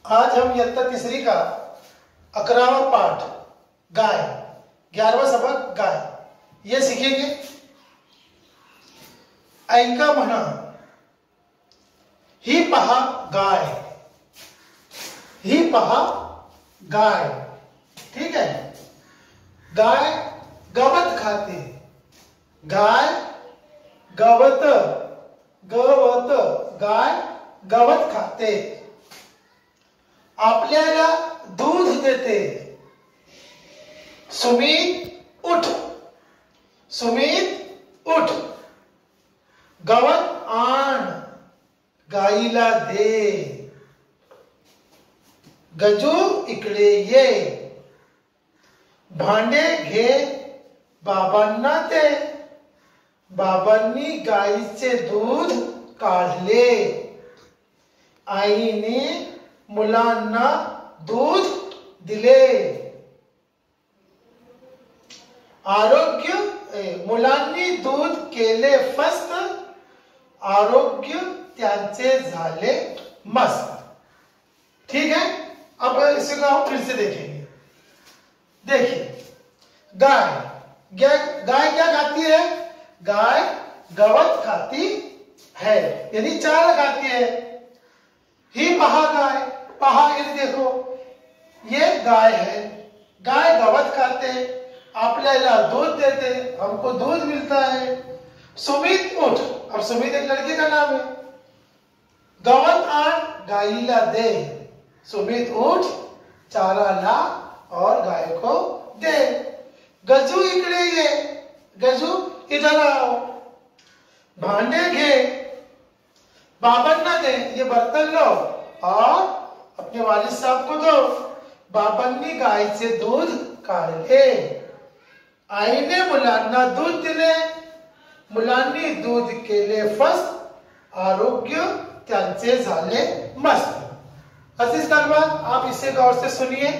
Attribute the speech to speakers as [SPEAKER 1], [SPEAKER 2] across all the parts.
[SPEAKER 1] आज हम इयत्ता तीसरी का 11वां पाठ गाय, 11वां सबक गाय ये सीखेंगे। ऐका म्हणा, ही पहा गाय, ही पहा गाय। ठीक है, गाय गवत खाते, गाय गवत, गवत, गाय गवत खाते, आपल्याला दूध देते। सुमित उठ, सुमित उठ, गवत आण, गाईला दे। गजू इकडे ये, भांडे घे, बाबांना दे। बाबांनी गाईचे दूध काढले, आईने मुलांना दूध दिले। आरोग्य, मुलांनी दूध केले फस्त, आरोग्य त्यांचे झाले मस्त। ठीक है, अब इसी को हम फिर से देखेंगे। देखिए, गाय, गाय क्या खाती है? गाय गवत खाती है, यानी चारा खाती है। ही पहा गाय, पहा ये देखो, ये गाय है। गाय गवत खाते, आपल्याला दूध देते, हमको दूध मिलता है। सुमित उठ, अब सुमित एक लड़के का नाम है। गवत आण, गाईला दे। सुमित उठ, चारा ला और गाय को दे। गजू इकडे ये, गजू इधर आओ। भांडे घे, बाबांना दे, ये बर्तन लो और अपने वालिद साहब को दो। बाबांनी गायचे दूध काढले, आईने मुलांना दूध दिले, मुलांनी दूध केले फस्त, आरोग्य त्यांचे झाले मस्त। अजीज तलबान, आप इसे गौर से सुनिए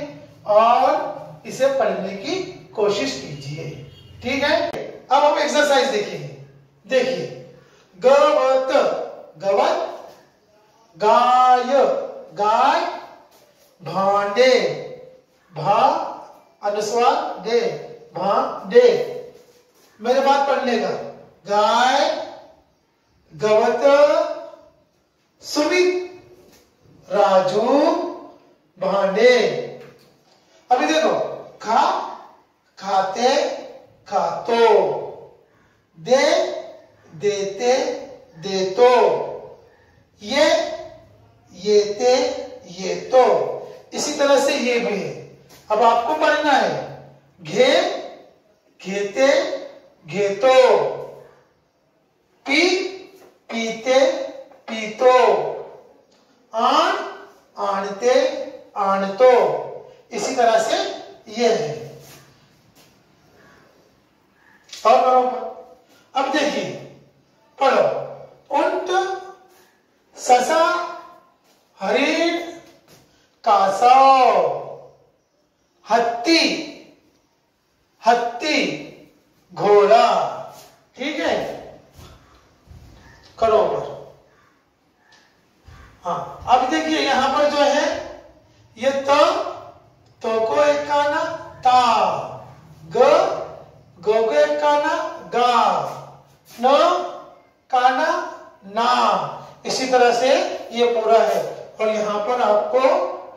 [SPEAKER 1] और इसे पढ़ने की कोशिश कीजिए। ठीक है, अब हम एक्सरसाइज देखेंगे। देखिए, गवत, गवत, गाय, गाय, भांडे, भा अनुस्वार दे, भांडे। मेरे बात पढ़ने का, गाय, गवत, सुमित, राजू, भांडे। अभी देखो, खा, खाते, खातो, दे, देते, देतो, ये, येते, येतो। इसी तरह से ये भी है। अब आपको पढ़ना है, घे, घेते, घेतो, पी, पीते, पीतो, आण, आणते, आणतो। इसी तरह से ये है। और बराबर, अब देखिए, पढ़ो। उंट, ससा, हरिण, कासव, हत्ती, हत्ती, घोड़ा। ठीक है, करो ऊपर। हाँ, अब देखिए यहां पर जो है ये तो को एक काना ता, ग, गो एक काना गा, न काना ना। इसी तरह से ये पूरा है और यहां पर आपको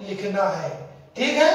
[SPEAKER 1] लिखना है। ठीक है।